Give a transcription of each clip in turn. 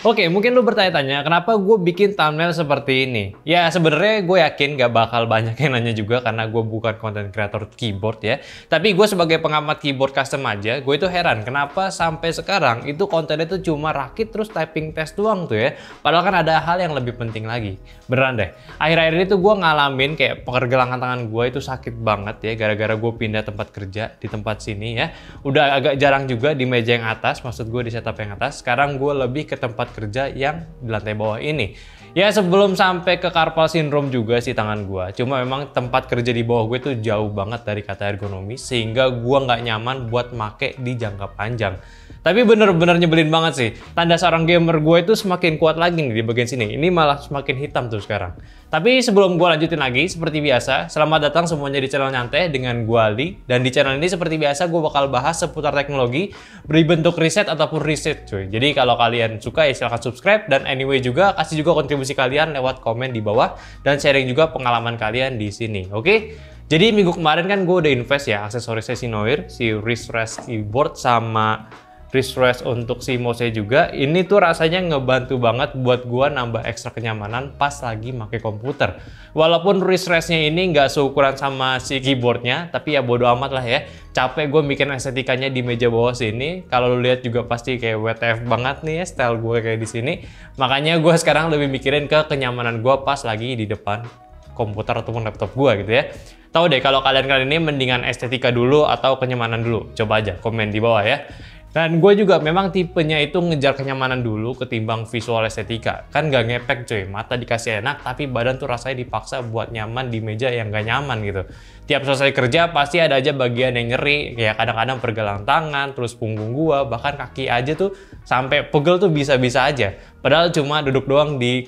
Oke, mungkin lu bertanya-tanya, kenapa gue bikin thumbnail seperti ini? Ya, sebenarnya gue yakin gak bakal banyak yang nanya juga karena gue bukan content creator keyboard ya. Tapi gue sebagai pengamat keyboard custom aja, gue itu heran kenapa sampai sekarang itu kontennya itu cuma rakit terus typing test doang tuh ya. Padahal kan ada hal yang lebih penting lagi. Beneran deh, akhir-akhir ini tuh gue ngalamin kayak pergelangan tangan gue itu sakit banget ya, gara-gara gue pindah tempat kerja di tempat sini ya. Udah agak jarang juga di meja yang atas, maksud gue di setup yang atas. Sekarang gue lebih ke tempat kerja yang di lantai bawah ini. Ya sebelum sampai ke carpal syndrome juga sih tangan gue. Cuma memang tempat kerja di bawah gue tuh jauh banget dari kata ergonomi, sehingga gue nggak nyaman buat make di jangka panjang. Tapi bener-bener nyebelin banget sih. Tanda seorang gamer gue itu semakin kuat lagi nih di bagian sini. Ini malah semakin hitam tuh sekarang. Tapi sebelum gue lanjutin lagi, seperti biasa, selamat datang semuanya di channel Nyantai dengan gue Ali. Dan di channel ini seperti biasa gue bakal bahas seputar teknologi, beri bentuk riset ataupun riset cuy. Jadi kalau kalian suka ya silahkan subscribe. Dan anyway juga, kasih juga kontribusi kalian lewat komen di bawah. Dan sharing juga pengalaman kalian di sini, oke? Jadi minggu kemarin kan gue udah invest ya aksesorisnya si Noir, si wrist rest keyboard sama wrist rest untuk si mouse juga. Ini tuh rasanya ngebantu banget buat gua nambah ekstra kenyamanan pas lagi pakai komputer. Walaupun wrist restnya ini nggak seukuran sama si keyboardnya, tapi ya bodo amat lah ya. Capek gue bikin estetikanya di meja bawah sini. Kalau lu lihat juga pasti kayak WTF banget nih ya style gue kayak di sini. Makanya gue sekarang lebih mikirin ke kenyamanan gue pas lagi di depan komputer ataupun laptop gue gitu ya. Tahu deh kalau kalian ini mendingan estetika dulu atau kenyamanan dulu. Coba aja komen di bawah ya. Dan gue juga memang tipenya itu ngejar kenyamanan dulu ketimbang visual estetika. Kan gak ngepek cuy, mata dikasih enak tapi badan tuh rasanya dipaksa buat nyaman di meja yang gak nyaman gitu. Tiap selesai kerja pasti ada aja bagian yang nyeri, kayak kadang-kadang pergelangan tangan, terus punggung gue, bahkan kaki aja tuh sampai pegel tuh bisa-bisa aja. Padahal cuma duduk doang di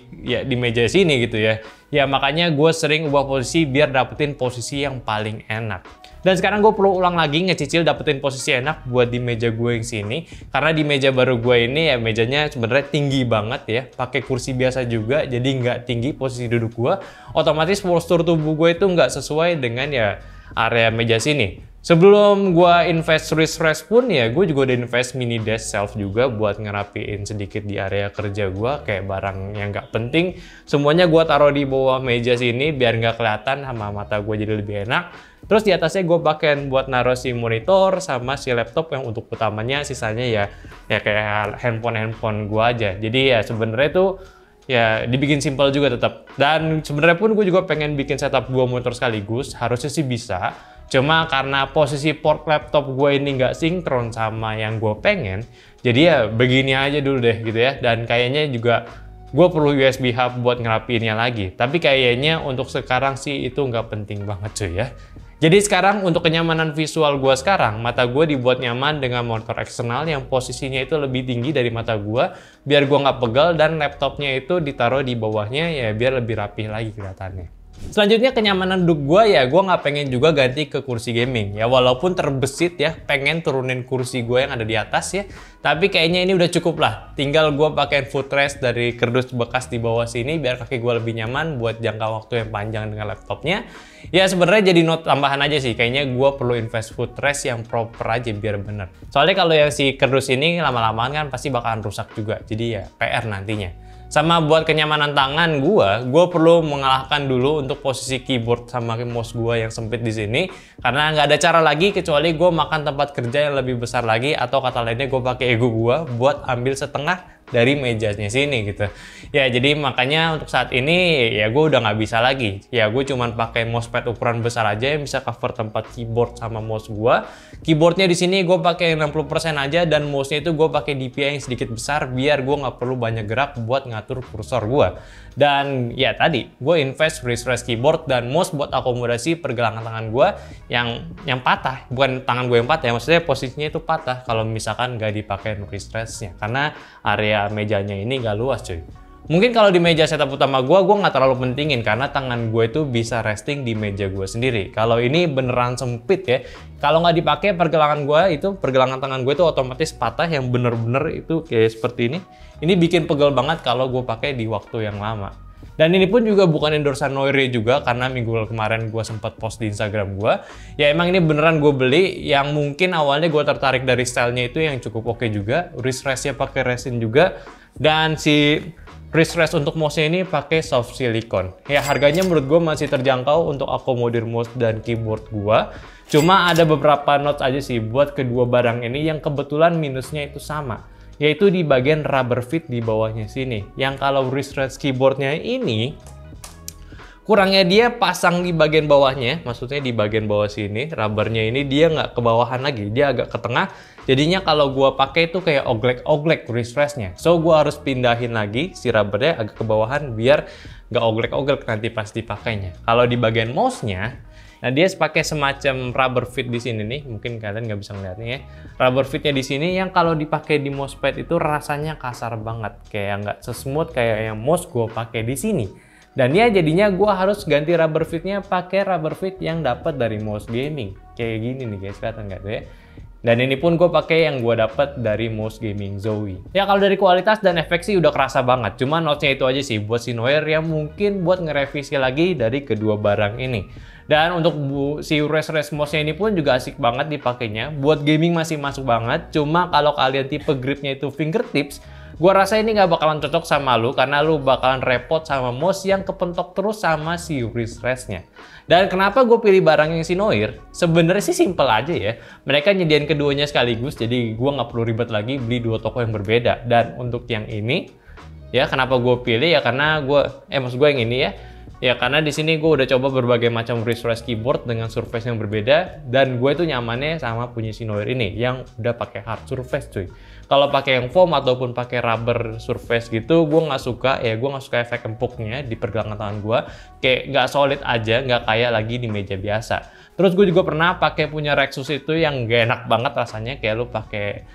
meja sini gitu ya. Ya makanya gue sering ubah posisi biar dapetin posisi yang paling enak. Dan sekarang gue perlu ulang lagi ngecicil dapetin posisi enak buat di meja gue yang sini. Karena di meja baru gue ini ya mejanya sebenarnya tinggi banget ya. Pakai kursi biasa juga jadi nggak tinggi posisi duduk gue. Otomatis postur tubuh gue itu nggak sesuai dengan ya area meja sini. Sebelum gue invest wrist rest pun ya gue juga udah invest mini desk shelf juga buat ngerapiin sedikit di area kerja gue. Kayak barang yang nggak penting semuanya gue taruh di bawah meja sini biar nggak kelihatan sama mata gue jadi lebih enak. Terus di atasnya gue pakai buat naruh si monitor sama si laptop yang untuk utamanya, sisanya ya kayak handphone gue aja. Jadi ya sebenarnya tuh ya dibikin simpel juga tetap. Dan sebenarnya pun gue juga pengen bikin setup 2 monitor sekaligus, harusnya sih bisa. Cuma karena posisi port laptop gue ini nggak sinkron sama yang gue pengen, jadi ya begini aja dulu deh gitu ya. Dan kayaknya juga gue perlu USB hub buat ngerapiinnya lagi. Tapi kayaknya untuk sekarang sih itu nggak penting banget cuy ya. Jadi sekarang untuk kenyamanan visual gue sekarang, mata gue dibuat nyaman dengan monitor eksternal yang posisinya itu lebih tinggi dari mata gue, biar gue nggak pegal, dan laptopnya itu ditaruh di bawahnya ya biar lebih rapih lagi kelihatannya. Selanjutnya kenyamanan duduk gue ya gue nggak pengen juga ganti ke kursi gaming ya, walaupun terbesit ya pengen turunin kursi gue yang ada di atas ya, tapi kayaknya ini udah cukup lah. Tinggal gue pakai footrest dari kardus bekas di bawah sini biar kaki gue lebih nyaman buat jangka waktu yang panjang dengan laptopnya. Ya sebenarnya jadi note tambahan aja sih, kayaknya gue perlu invest footrest yang proper aja biar bener. Soalnya kalau yang si kardus ini lama-lamaan kan pasti bakalan rusak juga, jadi ya PR nantinya. Sama buat kenyamanan tangan gue perlu mengalahkan dulu untuk posisi keyboard sama mouse gue yang sempit di sini, karena nggak ada cara lagi kecuali gue makan tempat kerja yang lebih besar lagi, atau kata lainnya gue pakai ego gue buat ambil setengah dari mejanya sini gitu ya. Jadi makanya untuk saat ini ya gue udah nggak bisa lagi ya, gue cuman pakai mousepad ukuran besar aja yang bisa cover tempat keyboard sama mouse gue. Keyboardnya di sini gue pakai 60% aja, dan mouse-nya itu gue pakai DPI yang sedikit besar biar gue nggak perlu banyak gerak buat ngatur kursor gue. Dan ya tadi gue invest wrist rest keyboard dan mouse buat akomodasi pergelangan tangan gue yang patah. Bukan tangan gue yang patah ya, maksudnya posisinya itu patah kalau misalkan nggak dipakai wrist restnya, karena area mejanya ini nggak luas cuy. Mungkin kalau di meja setup utama gue nggak terlalu pentingin karena tangan gue itu bisa resting di meja gue sendiri. Kalau ini beneran sempit ya, kalau nggak dipakai pergelangan tangan gue itu otomatis patah yang bener-bener itu kayak seperti ini. Ini bikin pegel banget kalau gue pakai di waktu yang lama. Dan ini pun juga bukan endorsean Noire juga, karena minggu kemarin gue sempat post di Instagram gue. Ya emang ini beneran gue beli, yang mungkin awalnya gue tertarik dari stylenya itu yang cukup oke juga. Wrist rest-nya pakai resin juga. Dan si wrist rest untuk mouse-nya ini pakai soft silicone. Ya harganya menurut gue masih terjangkau untuk akomodir mouse dan keyboard gue. Cuma ada beberapa notes aja sih buat kedua barang ini yang kebetulan minusnya itu sama. Yaitu di bagian rubber fit di bawahnya sini. Yang kalau wrist rest keyboardnya ini, kurangnya dia pasang di bagian bawahnya, maksudnya di bagian bawah sini, rubbernya ini dia nggak ke bawahan lagi, dia agak ke tengah. Jadinya kalau gua pakai itu kayak oglek-oglek wrist restnya. So gua harus pindahin lagi si rubbernya agak ke bawahan biar nggak oglek-oglek nanti pas dipakainya. Kalau di bagian mouse-nya, nah dia pakai semacam rubber fit di sini nih, mungkin kalian nggak bisa ngeliatnya ya. Rubber fitnya di sini yang kalau dipakai di mousepad itu rasanya kasar banget, kayak nggak sesmooth kayak yang mouse gue pakai di sini. Dan ya jadinya gue harus ganti rubber fitnya pakai rubber fit yang dapat dari mouse gaming, kayak gini nih guys, kelihatan nggak tuh ya? Dan ini pun gue pakai yang gue dapat dari mouse gaming Zowie. Ya kalau dari kualitas dan efek sih udah kerasa banget. Cuma notesnya itu aja sih buat si Noire yang mungkin buat ngerevisi lagi dari kedua barang ini. Dan untuk si wrist rest mouse-nya ini pun juga asik banget dipakainya. Buat gaming masih masuk banget. Cuma kalau kalian tipe gripnya itu fingertips, gua rasa ini nggak bakalan cocok sama lu karena lu bakalan repot sama mouse yang kepentok terus sama si wrist rest-nya. Dan kenapa gue pilih barang yang si Noire? Sebenarnya sih simple aja ya. Mereka nyediain keduanya sekaligus, jadi gue nggak perlu ribet lagi beli dua toko yang berbeda. Dan untuk yang ini, ya kenapa gue pilih ya karena maksud gue yang ini ya. Ya karena di sini gue udah coba berbagai macam wrist rest keyboard dengan surface yang berbeda dan gue itu nyamannya sama punya si Noire ini yang udah pakai hard surface cuy. Kalau pakai yang foam ataupun pakai rubber surface gitu, gue nggak suka ya, gue nggak suka efek empuknya di pergelangan tangan gue, kayak nggak solid aja, nggak kayak lagi di meja biasa. Terus gue juga pernah pakai punya Rexus itu yang gak enak banget rasanya, kayak lu pakai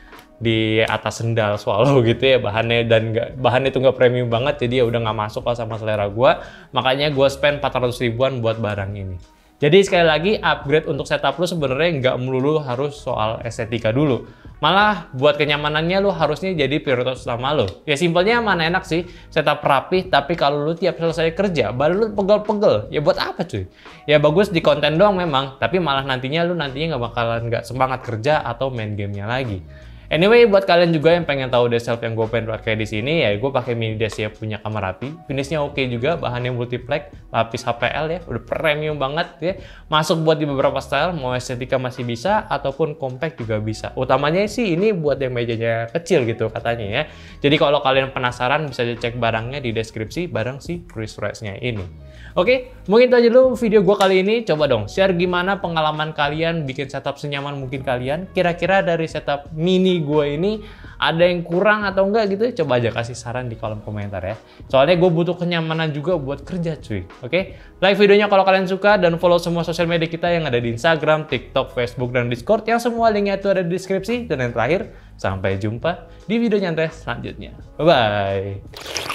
di atas sendal swallow gitu ya bahannya, dan bahannya itu nggak premium banget, jadi ya udah nggak masuk lah sama selera gue. Makanya gue spend 400 ribuan buat barang ini. Jadi sekali lagi upgrade untuk setup lu sebenarnya nggak melulu harus soal estetika dulu. Malah buat kenyamanannya lu harusnya jadi prioritas utama lu. Ya simpelnya mana enak sih setup rapih, tapi kalau lu tiap selesai kerja baru lu pegel-pegel, ya buat apa cuy? Ya bagus di konten doang memang, tapi malah nantinya nggak bakalan nggak semangat kerja atau main gamenya lagi. Anyway, buat kalian juga yang pengen tahu desk shelf yang gue pengen pakai di sini, ya gue pakai mini desk ya punya kamar rapi. Finishnya oke juga, bahannya multiplex, lapis HPL ya, udah premium banget ya. Masuk buat di beberapa style, mau estetika masih bisa, ataupun compact juga bisa. Utamanya sih ini buat yang mejanya kecil gitu katanya ya. Jadi kalau kalian penasaran bisa cek barangnya di deskripsi barang si wrist rest-nya ini. Oke, mungkin itu aja dulu video gue kali ini. Coba dong share gimana pengalaman kalian bikin setup senyaman mungkin kalian. Kira-kira dari setup mini gue ini ada yang kurang atau enggak gitu, coba aja kasih saran di kolom komentar ya. Soalnya gue butuh kenyamanan juga buat kerja cuy. Oke, like videonya kalau kalian suka dan follow semua sosial media kita yang ada di Instagram, TikTok, Facebook, dan Discord yang semua linknya itu ada di deskripsi. Dan yang terakhir, sampai jumpa di video nyantai selanjutnya. Bye bye.